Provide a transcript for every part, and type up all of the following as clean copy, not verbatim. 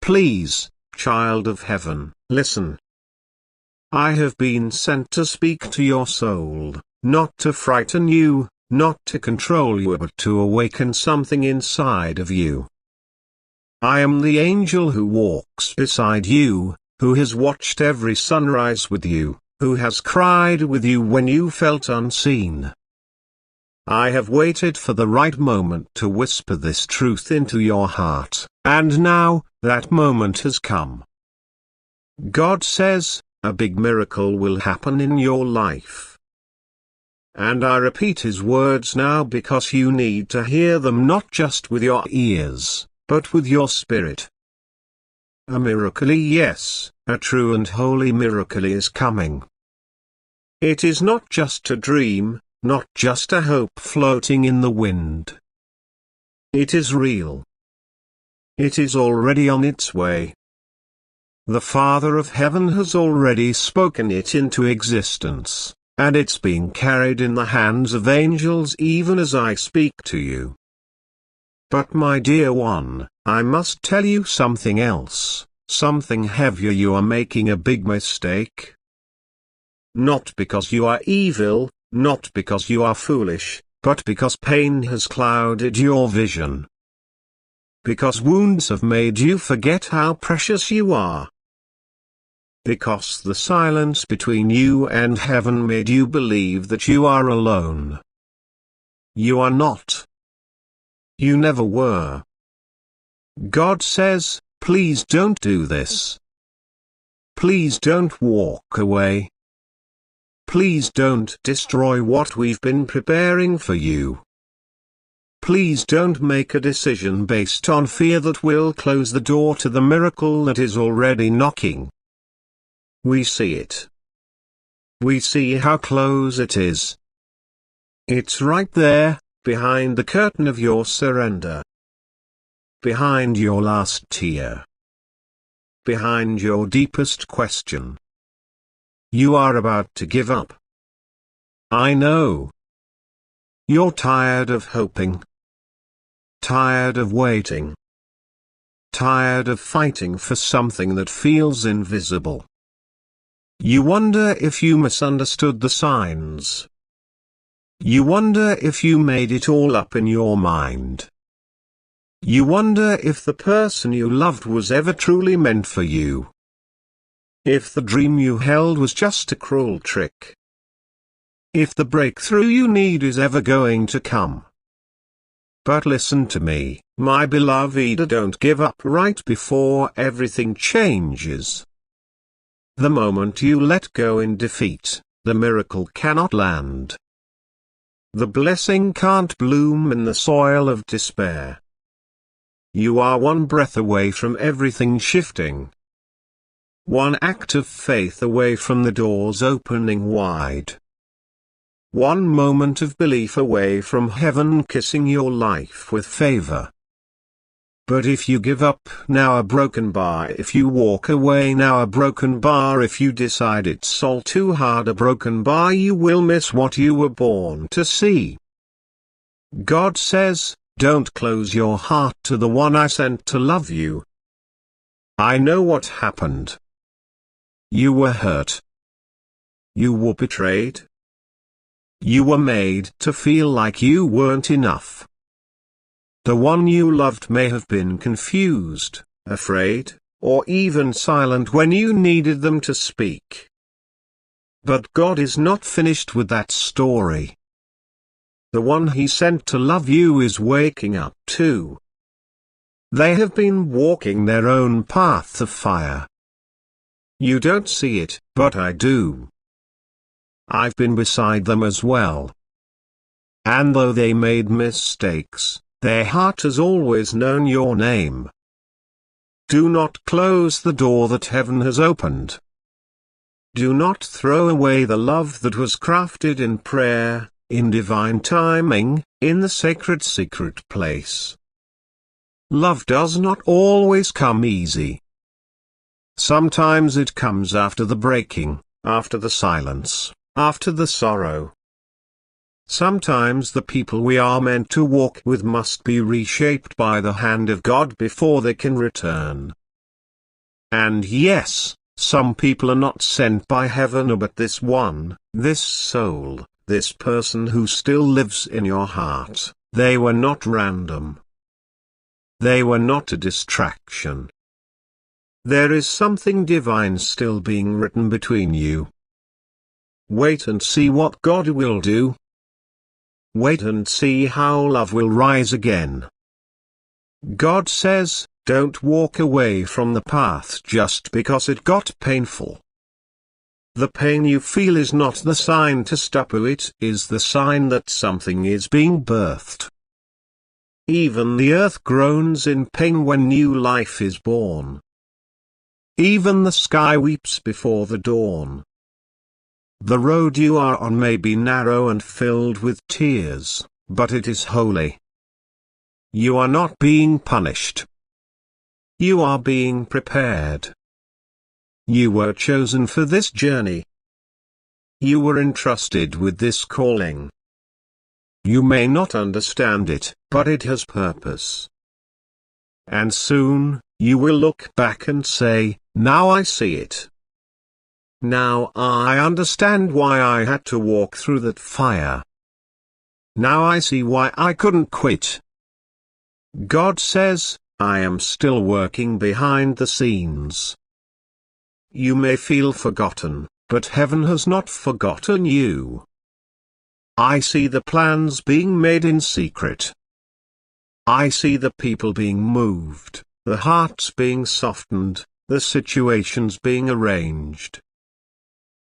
Please, child of heaven, listen. I have been sent to speak to your soul, not to frighten you, not to control you, but to awaken something inside of you. I am the angel who walks beside you, who has watched every sunrise with you, who has cried with you when you felt unseen. I have waited for the right moment to whisper this truth into your heart, and now, that moment has come. God says, a big miracle will happen in your life. And I repeat His words now because you need to hear them not just with your ears, but with your spirit. A miracle, yes, a true and holy miracle is coming. It is not just a dream, not just a hope floating in the wind. It is real. It is already on its way. The Father of Heaven has already spoken it into existence, and it's being carried in the hands of angels even as I speak to you. But my dear one, I must tell you something else, something heavier. You are making a big mistake. Not because you are evil, not because you are foolish, but because pain has clouded your vision. Because wounds have made you forget how precious you are. Because the silence between you and heaven made you believe that you are alone. You are not. You never were. God says, please don't do this. Please don't walk away. Please don't destroy what we've been preparing for you. Please don't make a decision based on fear that will close the door to the miracle that is already knocking. We see it. We see how close it is. It's right there, behind the curtain of your surrender. Behind your last tear. Behind your deepest question. You are about to give up. I know. You're tired of hoping. Tired of waiting. Tired of fighting for something that feels invisible. You wonder if you misunderstood the signs. You wonder if you made it all up in your mind. You wonder if the person you loved was ever truly meant for you. If the dream you held was just a cruel trick. If the breakthrough you need is ever going to come. But listen to me, my beloved, don't give up right before everything changes. The moment you let go in defeat, the miracle cannot land. The blessing can't bloom in the soil of despair. You are one breath away from everything shifting. One act of faith away from the doors opening wide. One moment of belief away from heaven kissing your life with favor. But if you give up now, a broken bar. If you walk away now, a broken bar. If you decide it's all too hard, a broken bar, you will miss what you were born to see. God says, don't close your heart to the one I sent to love you. I know what happened. You were hurt. You were betrayed. You were made to feel like you weren't enough. The one you loved may have been confused, afraid, or even silent when you needed them to speak. But God is not finished with that story. The one He sent to love you is waking up too. They have been walking their own path of fire. You don't see it, but I do. I've been beside them as well. And though they made mistakes, their heart has always known your name. Do not close the door that heaven has opened. Do not throw away the love that was crafted in prayer, in divine timing, in the sacred secret place. Love does not always come easy. Sometimes it comes after the breaking, after the silence, after the sorrow. Sometimes the people we are meant to walk with must be reshaped by the hand of God before they can return. And yes, some people are not sent by heaven, but this one, this soul, this person who still lives in your heart, they were not random. They were not a distraction. There is something divine still being written between you. Wait and see what God will do. Wait and see how love will rise again. God says, don't walk away from the path just because it got painful. The pain you feel is not the sign to stop, it is the sign that something is being birthed. Even the earth groans in pain when new life is born. Even the sky weeps before the dawn. The road you are on may be narrow and filled with tears, but it is holy. You are not being punished. You are being prepared. You were chosen for this journey. You were entrusted with this calling. You may not understand it, but it has purpose. And soon, you will look back and say, now I see it. Now I understand why I had to walk through that fire. Now I see why I couldn't quit. God says, I am still working behind the scenes. You may feel forgotten, but heaven has not forgotten you. I see the plans being made in secret. I see the people being moved, the hearts being softened, the situations being arranged.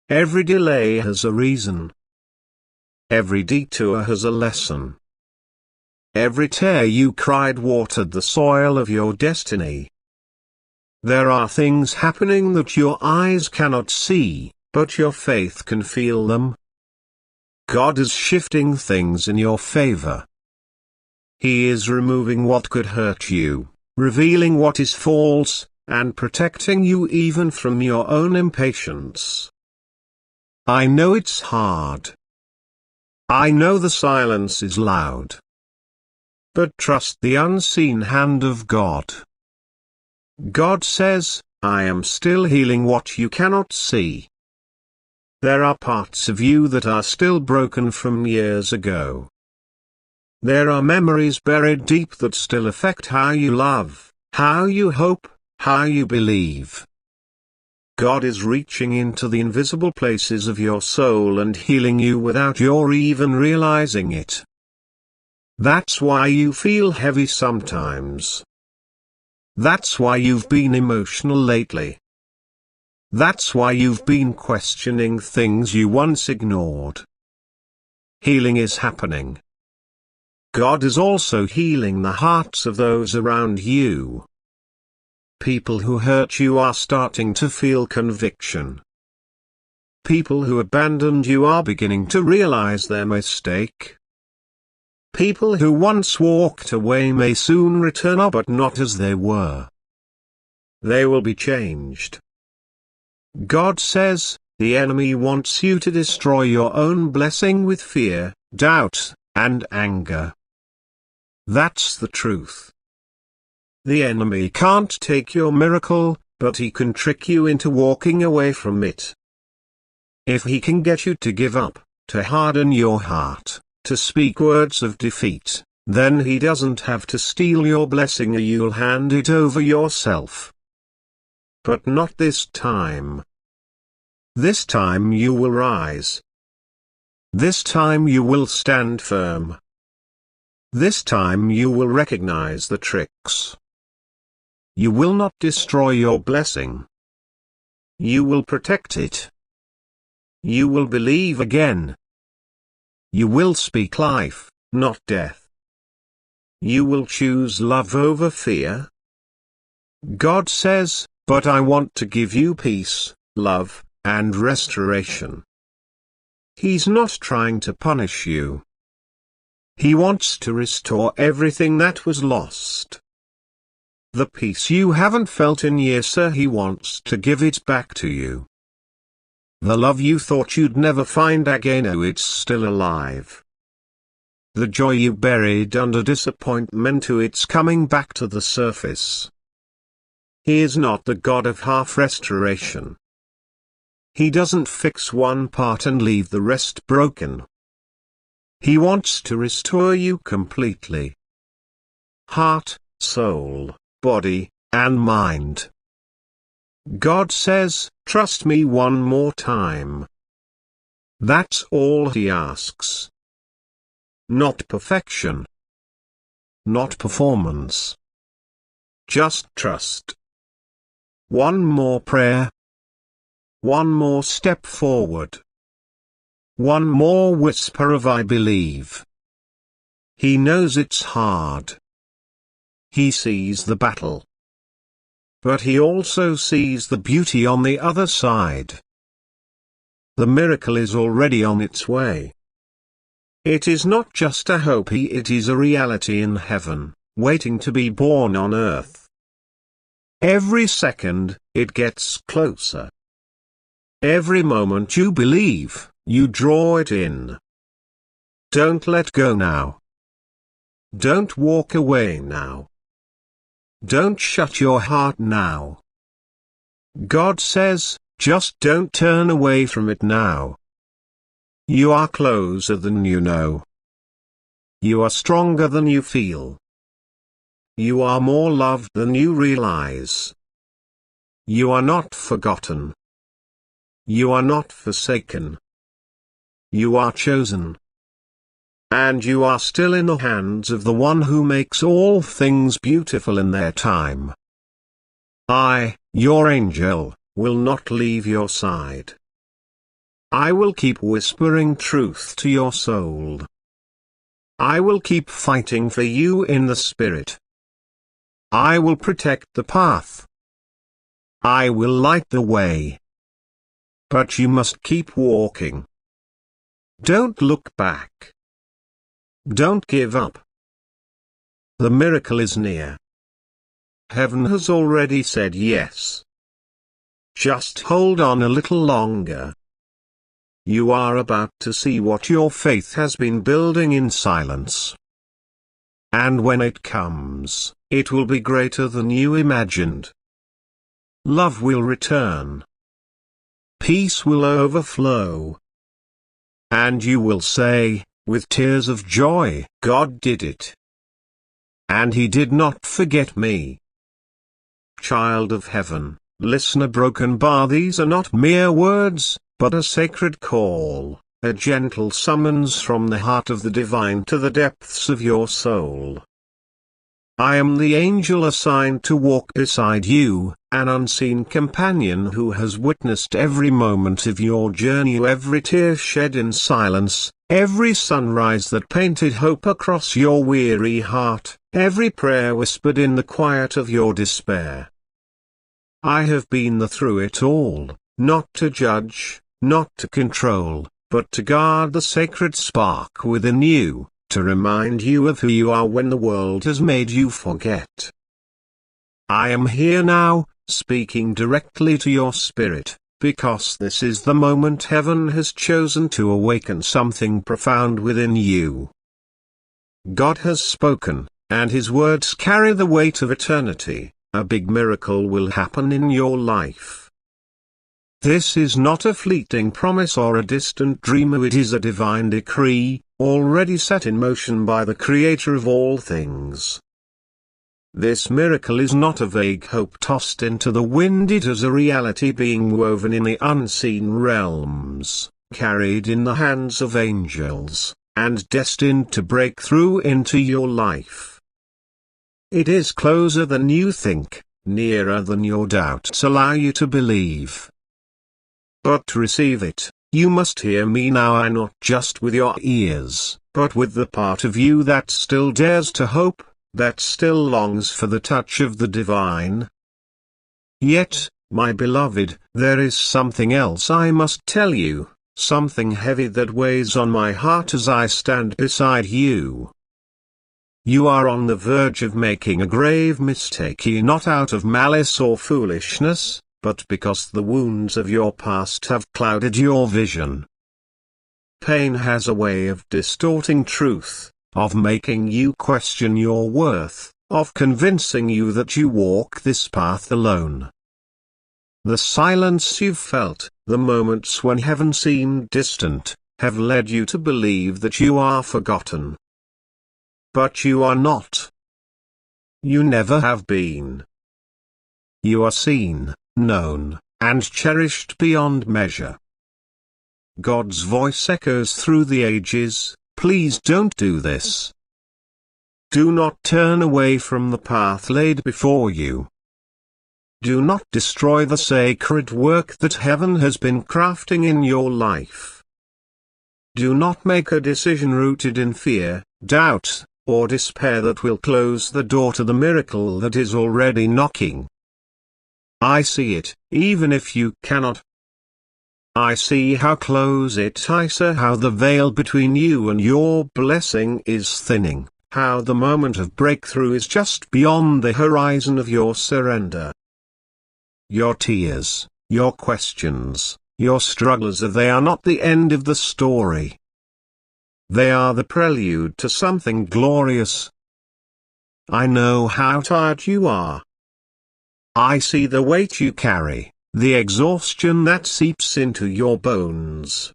Every delay has a reason. Every detour has a lesson. Every tear you cried watered the soil of your destiny. There are things happening that your eyes cannot see, but your faith can feel them. God is shifting things in your favor. He is removing what could hurt you, revealing what is false, and protecting you even from your own impatience. I know it's hard. I know the silence is loud. But trust the unseen hand of God. God says, I am still healing what you cannot see. There are parts of you that are still broken from years ago. There are memories buried deep that still affect how you love, how you hope, how you believe. God is reaching into the invisible places of your soul and healing you without your even realizing it. That's why you feel heavy sometimes. That's why you've been emotional lately. That's why you've been questioning things you once ignored. Healing is happening. God is also healing the hearts of those around you. People who hurt you are starting to feel conviction. People who abandoned you are beginning to realize their mistake. People who once walked away may soon return, but not as they were. They will be changed. God says, the enemy wants you to destroy your own blessing with fear, doubt, and anger. That's the truth. The enemy can't take your miracle, but he can trick you into walking away from it. If he can get you to give up, to harden your heart, to speak words of defeat, then he doesn't have to steal your blessing, or you'll hand it over yourself. But not this time. This time you will rise. This time you will stand firm. This time you will recognize the tricks. You will not destroy your blessing. You will protect it. You will believe again. You will speak life, not death. You will choose love over fear. God says, but I want to give you peace, love, and restoration. He's not trying to punish you. He wants to restore everything that was lost. The peace you haven't felt in years, sir, he wants to give it back to you. The love you thought you'd never find again, oh, it's still alive. The joy you buried under disappointment, oh, it's coming back to the surface. He is not the God of half restoration. He doesn't fix one part and leave the rest broken. He wants to restore you completely. Heart, soul, body, and mind. God says, trust me one more time. That's all He asks. Not perfection. Not performance. Just trust. One more prayer. One more step forward. One more whisper of I believe. He knows it's hard. He sees the battle. But He also sees the beauty on the other side. The miracle is already on its way. It is not just a hope, it is a reality in heaven, waiting to be born on earth. Every second, it gets closer. Every moment you believe, you draw it in. Don't let go now. Don't walk away now. Don't shut your heart now. God says, just don't turn away from it now. You are closer than you know. You are stronger than you feel. You are more loved than you realize. You are not forgotten. You are not forsaken. You are chosen. And you are still in the hands of the one who makes all things beautiful in their time. I, your angel, will not leave your side. I will keep whispering truth to your soul. I will keep fighting for you in the spirit. I will protect the path. I will light the way. But you must keep walking. Don't look back. Don't give up. The miracle is near. Heaven has already said yes. Just hold on a little longer. You are about to see what your faith has been building in silence. And when it comes, it will be greater than you imagined. Love will return. Peace will overflow. And you will say, with tears of joy, God did it. And He did not forget me. Child of heaven, listen, a broken bar, these are not mere words, but a sacred call, a gentle summons from the heart of the divine to the depths of your soul. I am the angel assigned to walk beside you, an unseen companion who has witnessed every moment of your journey, every tear shed in silence, every sunrise that painted hope across your weary heart, every prayer whispered in the quiet of your despair. I have been through it all, not to judge, not to control, but to guard the sacred spark within you, to remind you of who you are when the world has made you forget. I am here now, speaking directly to your spirit, because this is the moment heaven has chosen to awaken something profound within you. God has spoken, and His words carry the weight of eternity. A big miracle will happen in your life. This is not a fleeting promise or a distant dream, it is a divine decree, already set in motion by the Creator of all things. This miracle is not a vague hope tossed into the wind, it is a reality being woven in the unseen realms, carried in the hands of angels, and destined to break through into your life. It is closer than you think, nearer than your doubts allow you to believe. But to receive it, you must hear me now, not just with your ears, but with the part of you that still dares to hope, that still longs for the touch of the divine. Yet, my beloved, there is something else I must tell you, something heavy that weighs on my heart as I stand beside you. You are on the verge of making a grave mistake, not out of malice or foolishness, but because the wounds of your past have clouded your vision. Pain has a way of distorting truth, of making you question your worth, of convincing you that you walk this path alone. The silence you've felt, the moments when heaven seemed distant, have led you to believe that you are forgotten. But you are not. You never have been. You are seen, known, and cherished beyond measure. God's voice echoes through the ages, please don't do this. Do not turn away from the path laid before you. Do not destroy the sacred work that heaven has been crafting in your life. Do not make a decision rooted in fear, doubt, or despair that will close the door to the miracle that is already knocking. I see it, even if you cannot. I see how close it is, how the veil between you and your blessing is thinning, how the moment of breakthrough is just beyond the horizon of your surrender. Your tears, your questions, your struggles, they are not the end of the story. They are the prelude to something glorious. I know how tired you are. I see the weight you carry, the exhaustion that seeps into your bones.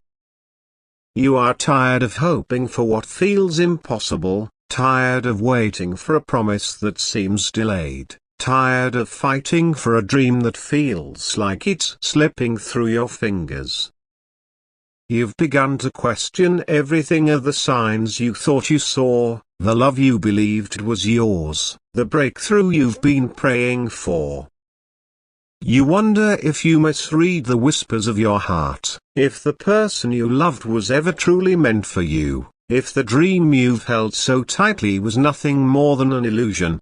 You are tired of hoping for what feels impossible, tired of waiting for a promise that seems delayed, tired of fighting for a dream that feels like it's slipping through your fingers. You've begun to question everything of the signs you thought you saw, the love you believed was yours, the breakthrough you've been praying for. You wonder if you misread the whispers of your heart, if the person you loved was ever truly meant for you, if the dream you've held so tightly was nothing more than an illusion.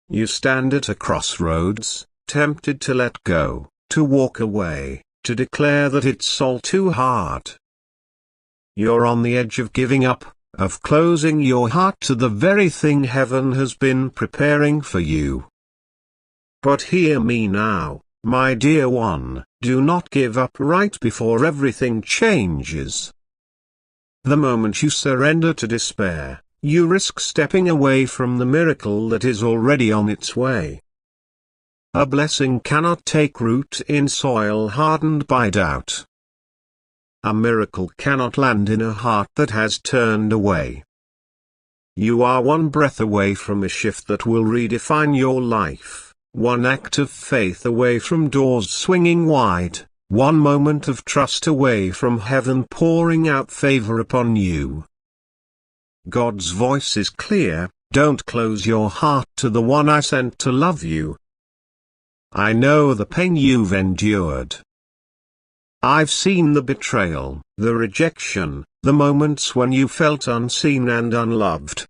You stand at a crossroads, tempted to let go, to walk away, to declare that it's all too hard. You're on the edge of giving up, of closing your heart to the very thing heaven has been preparing for you. But hear me now, my dear one, do not give up right before everything changes. The moment you surrender to despair, you risk stepping away from the miracle that is already on its way. A blessing cannot take root in soil hardened by doubt. A miracle cannot land in a heart that has turned away. You are one breath away from a shift that will redefine your life, one act of faith away from doors swinging wide, one moment of trust away from heaven pouring out favor upon you. God's voice is clear, don't close your heart to the one I sent to love you. I know the pain you've endured. I've seen the betrayal, the rejection, the moments when you felt unseen and unloved.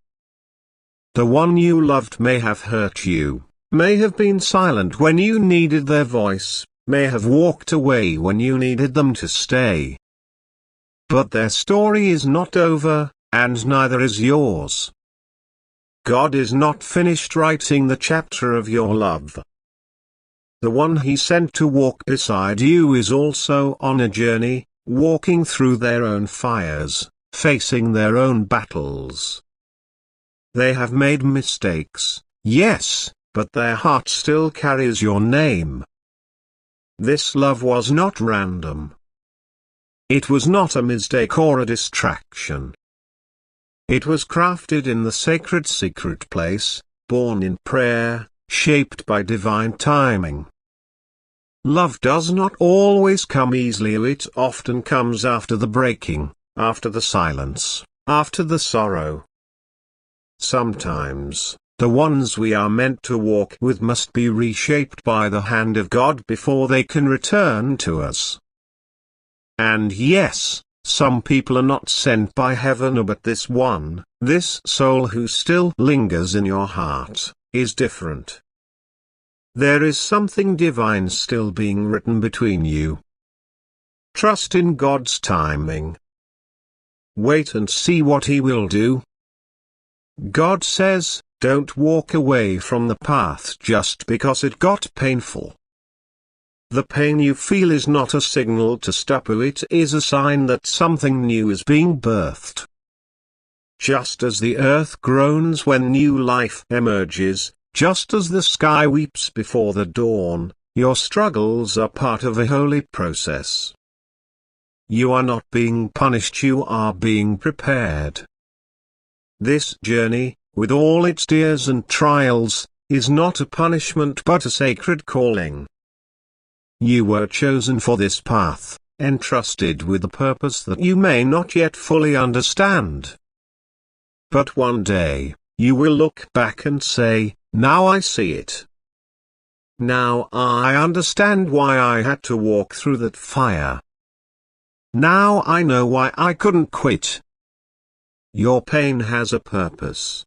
The one you loved may have hurt you, may have been silent when you needed their voice, may have walked away when you needed them to stay. But their story is not over, and neither is yours. God is not finished writing the chapter of your love. The one He sent to walk beside you is also on a journey, walking through their own fires, facing their own battles. They have made mistakes, yes, but their heart still carries your name. This love was not random. It was not a mistake or a distraction. It was crafted in the sacred secret place, born in prayer, shaped by divine timing. Love does not always come easily, it often comes after the breaking, after the silence, after the sorrow. Sometimes, the ones we are meant to walk with must be reshaped by the hand of God before they can return to us. And yes, some people are not sent by heaven, but this one, this soul who still lingers in your heart, is different. There is something divine still being written between you. Trust in God's timing. Wait and see what He will do. God says, don't walk away from the path just because it got painful. The pain you feel is not a signal to stop, it is a sign that something new is being birthed. just as the earth groans when new life emerges, just as the sky weeps before the dawn, your struggles are part of a holy process. You are not being punished, you are being prepared. This journey, with all its tears and trials, is not a punishment but a sacred calling. You were chosen for this path, entrusted with a purpose that you may not yet fully understand. But one day, you will look back and say, "Now I see it. Now I understand why I had to walk through that fire. Now I know why I couldn't quit." Your pain has a purpose.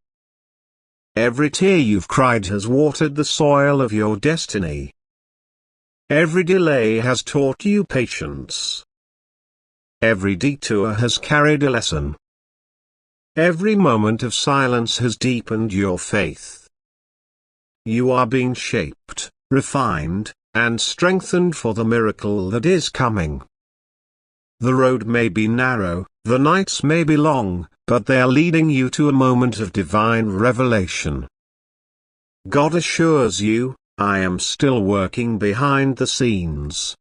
Every tear you've cried has watered the soil of your destiny. Every delay has taught you patience. Every detour has carried a lesson. Every moment of silence has deepened your faith. You are being shaped, refined, and strengthened for the miracle that is coming. The road may be narrow, the nights may be long, but they are leading you to a moment of divine revelation. God assures you, "I am still working behind the scenes."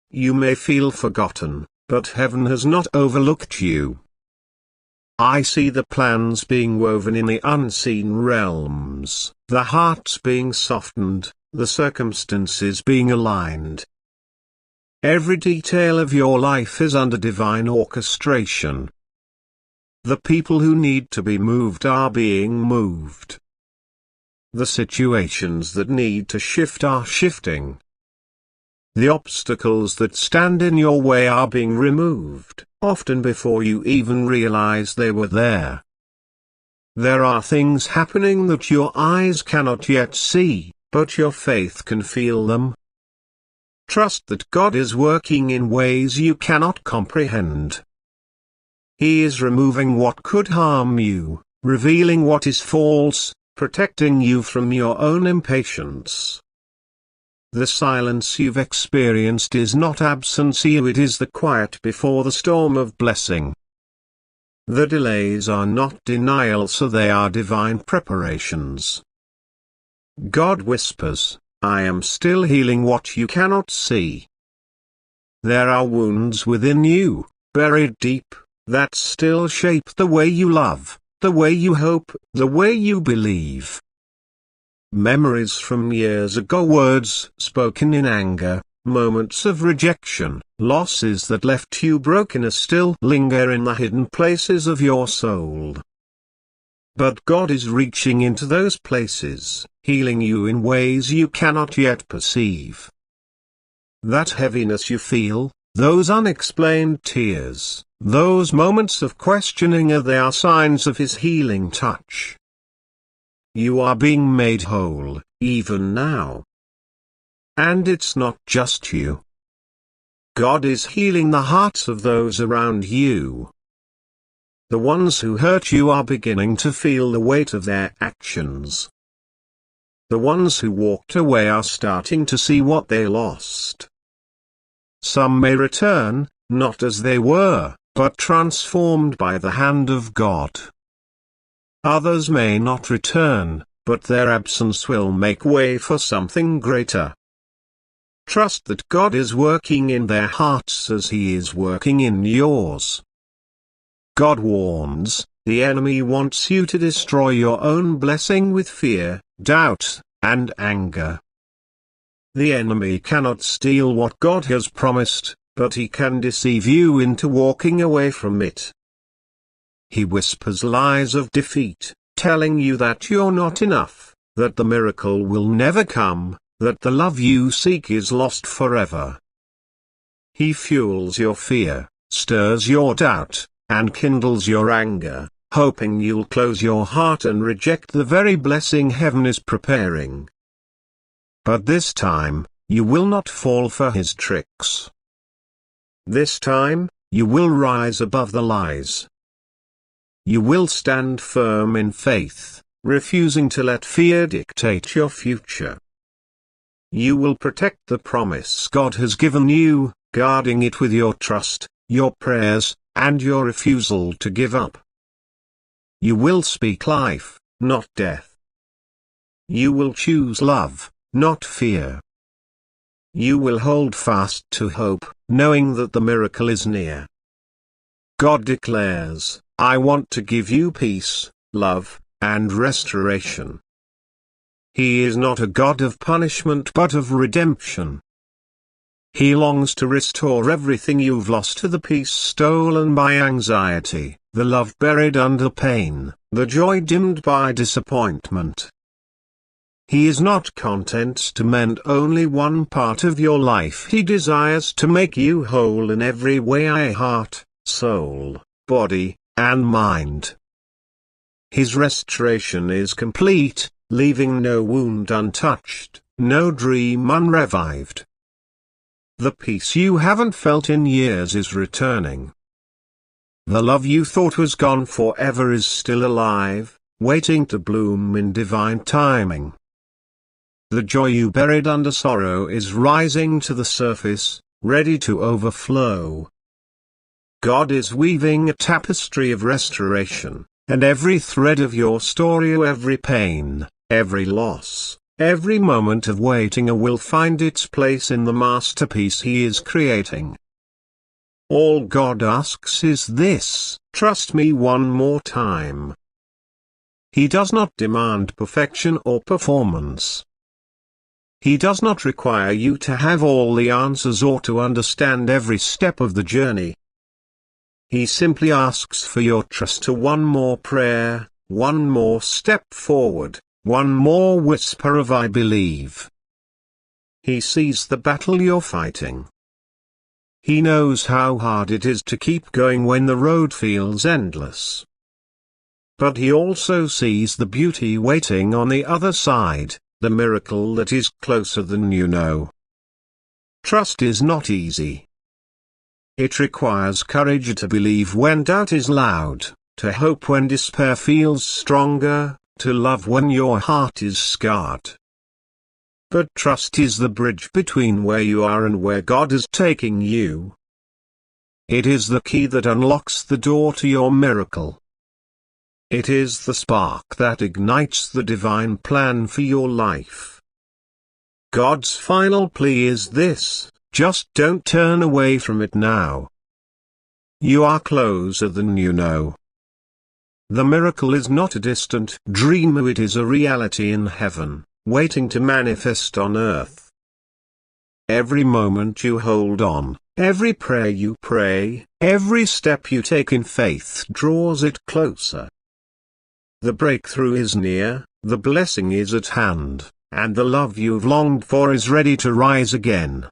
You may feel forgotten, but heaven has not overlooked you. I see the plans being woven in the unseen realms, the hearts being softened, the circumstances being aligned. Every detail of your life is under divine orchestration. The people who need to be moved are being moved. The situations that need to shift are shifting. The obstacles that stand in your way are being removed, often before you even realize they were there. There are things happening that your eyes cannot yet see, but your faith can feel them. Trust that God is working in ways you cannot comprehend. He is removing what could harm you, revealing what is false, protecting you from your own impatience. The silence you've experienced is not absence, it is the quiet before the storm of blessing. The delays are not denial, so they are divine preparations. God whispers, "I am still healing what you cannot see." There are wounds within you, buried deep, that still shape the way you love, the way you hope, the way you believe. Memories from years ago, words spoken in anger, moments of rejection, losses that left you broken still linger in the hidden places of your soul. But God is reaching into those places, healing you in ways you cannot yet perceive. That heaviness you feel, those unexplained tears, those moments of questioning, they are signs of His healing touch. You are being made whole, even now. And it's not just you. God is healing the hearts of those around you. The ones who hurt you are beginning to feel the weight of their actions. The ones who walked away are starting to see what they lost. Some may return, not as they were, but transformed by the hand of God. Others may not return, but their absence will make way for something greater. Trust that God is working in their hearts as He is working in yours. God warns, the enemy wants you to destroy your own blessing with fear, doubt, and anger. The enemy cannot steal what God has promised, but he can deceive you into walking away from it. He whispers lies of defeat, telling you that you're not enough, that the miracle will never come, that the love you seek is lost forever. He fuels your fear, stirs your doubt, and kindles your anger, hoping you'll close your heart and reject the very blessing heaven is preparing. But this time, you will not fall for his tricks. This time, you will rise above the lies. You will stand firm in faith, refusing to let fear dictate your future. You will protect the promise God has given you, guarding it with your trust, your prayers, and your refusal to give up. You will speak life, not death. You will choose love, not fear. You will hold fast to hope, knowing that the miracle is near. God declares, I want to give you peace, love, and restoration. He is not a God of punishment but of redemption. He longs to restore everything you've lost, to the peace stolen by anxiety, the love buried under pain, the joy dimmed by disappointment. He is not content to mend only one part of your life. He desires to make you whole in every way, heart, soul, body, and mind. His restoration is complete, leaving no wound untouched, no dream unrevived. The peace you haven't felt in years is returning. The love you thought was gone forever is still alive, waiting to bloom in divine timing. The joy you buried under sorrow is rising to the surface, ready to overflow. God is weaving a tapestry of restoration, and every thread of your story, every pain, every loss, every moment of waiting will find its place in the masterpiece He is creating. All God asks is this: trust me one more time. He does not demand perfection or performance. He does not require you to have all the answers or to understand every step of the journey. He simply asks for your trust, to one more prayer, one more step forward, one more whisper of I believe. He sees the battle you're fighting. He knows how hard it is to keep going when the road feels endless. But He also sees the beauty waiting on the other side, the miracle that is closer than you know. Trust is not easy. It requires courage to believe when doubt is loud, to hope when despair feels stronger, to love when your heart is scarred. But trust is the bridge between where you are and where God is taking you. It is the key that unlocks the door to your miracle. It is the spark that ignites the divine plan for your life. God's final plea is this: just don't turn away from it now. You are closer than you know. The miracle is not a distant dream, it is a reality in heaven, waiting to manifest on earth. Every moment you hold on, every prayer you pray, every step you take in faith draws it closer. The breakthrough is near, the blessing is at hand, and the love you've longed for is ready to rise again.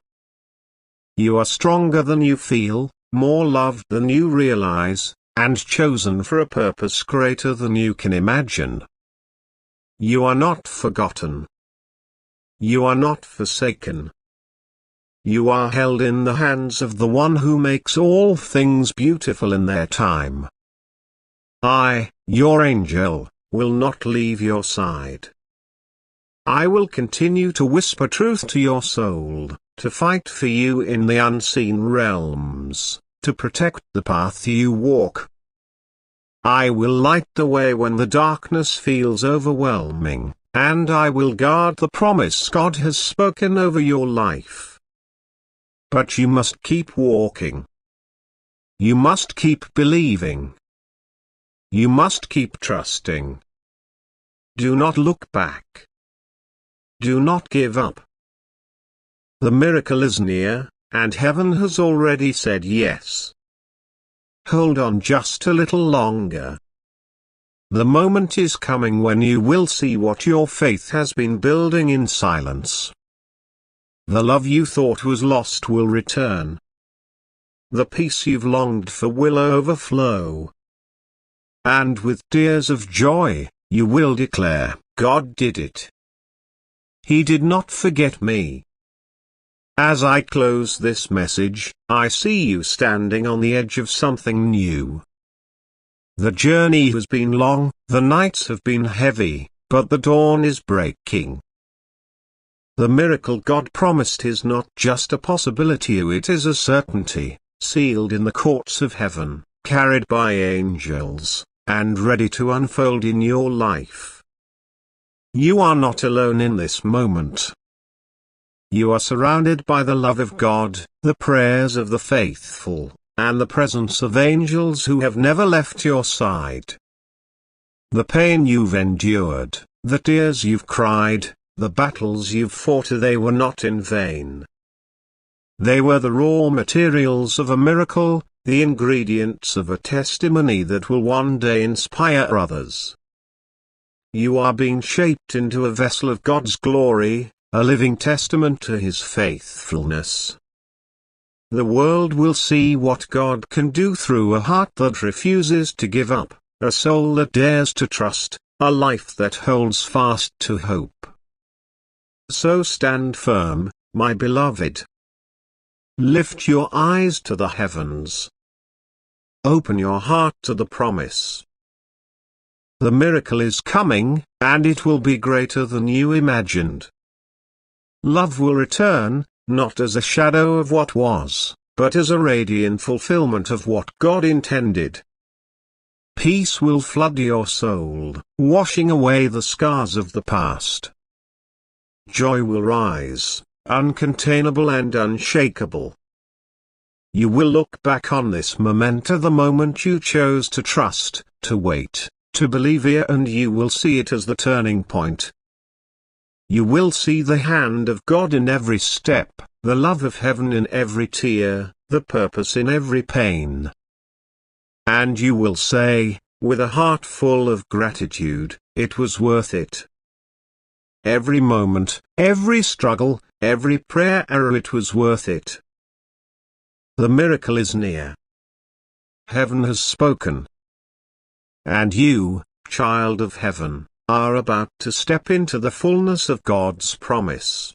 You are stronger than you feel, more loved than you realize, and chosen for a purpose greater than you can imagine. You are not forgotten. You are not forsaken. You are held in the hands of the one who makes all things beautiful in their time. I, your angel, will not leave your side. I will continue to whisper truth to your soul, to fight for you in the unseen realms, to protect the path you walk. I will light the way when the darkness feels overwhelming, and I will guard the promise God has spoken over your life. But you must keep walking. You must keep believing. You must keep trusting. Do not look back. Do not give up. The miracle is near, and heaven has already said yes. Hold on just a little longer. The moment is coming when you will see what your faith has been building in silence. The love you thought was lost will return. The peace you've longed for will overflow. And with tears of joy, you will declare, God did it. He did not forget me. As I close this message, I see you standing on the edge of something new. The journey has been long, the nights have been heavy, but the dawn is breaking. The miracle God promised is not just a possibility, it is a certainty, sealed in the courts of heaven, carried by angels, and ready to unfold in your life. You are not alone in this moment. You are surrounded by the love of God, the prayers of the faithful, and the presence of angels who have never left your side. The pain you've endured, the tears you've cried, the battles you've fought, they were not in vain. They were the raw materials of a miracle, the ingredients of a testimony that will one day inspire others. You are being shaped into a vessel of God's glory, a living testament to His faithfulness. The world will see what God can do through a heart that refuses to give up, a soul that dares to trust, a life that holds fast to hope. So stand firm, my beloved. Lift your eyes to the heavens. Open your heart to the promise. The miracle is coming, and it will be greater than you imagined. Love will return, not as a shadow of what was, but as a radiant fulfillment of what God intended. Peace will flood your soul, washing away the scars of the past. Joy will rise, uncontainable and unshakable. You will look back on this moment, the moment you chose to trust, to wait, to believe here, and you will see it as the turning point. You will see the hand of God in every step, the love of heaven in every tear, the purpose in every pain. And you will say, with a heart full of gratitude, it was worth it. Every moment, every struggle, every prayer, it was worth it. The miracle is near. Heaven has spoken. And you, child of heaven, are about to step into the fullness of God's promise.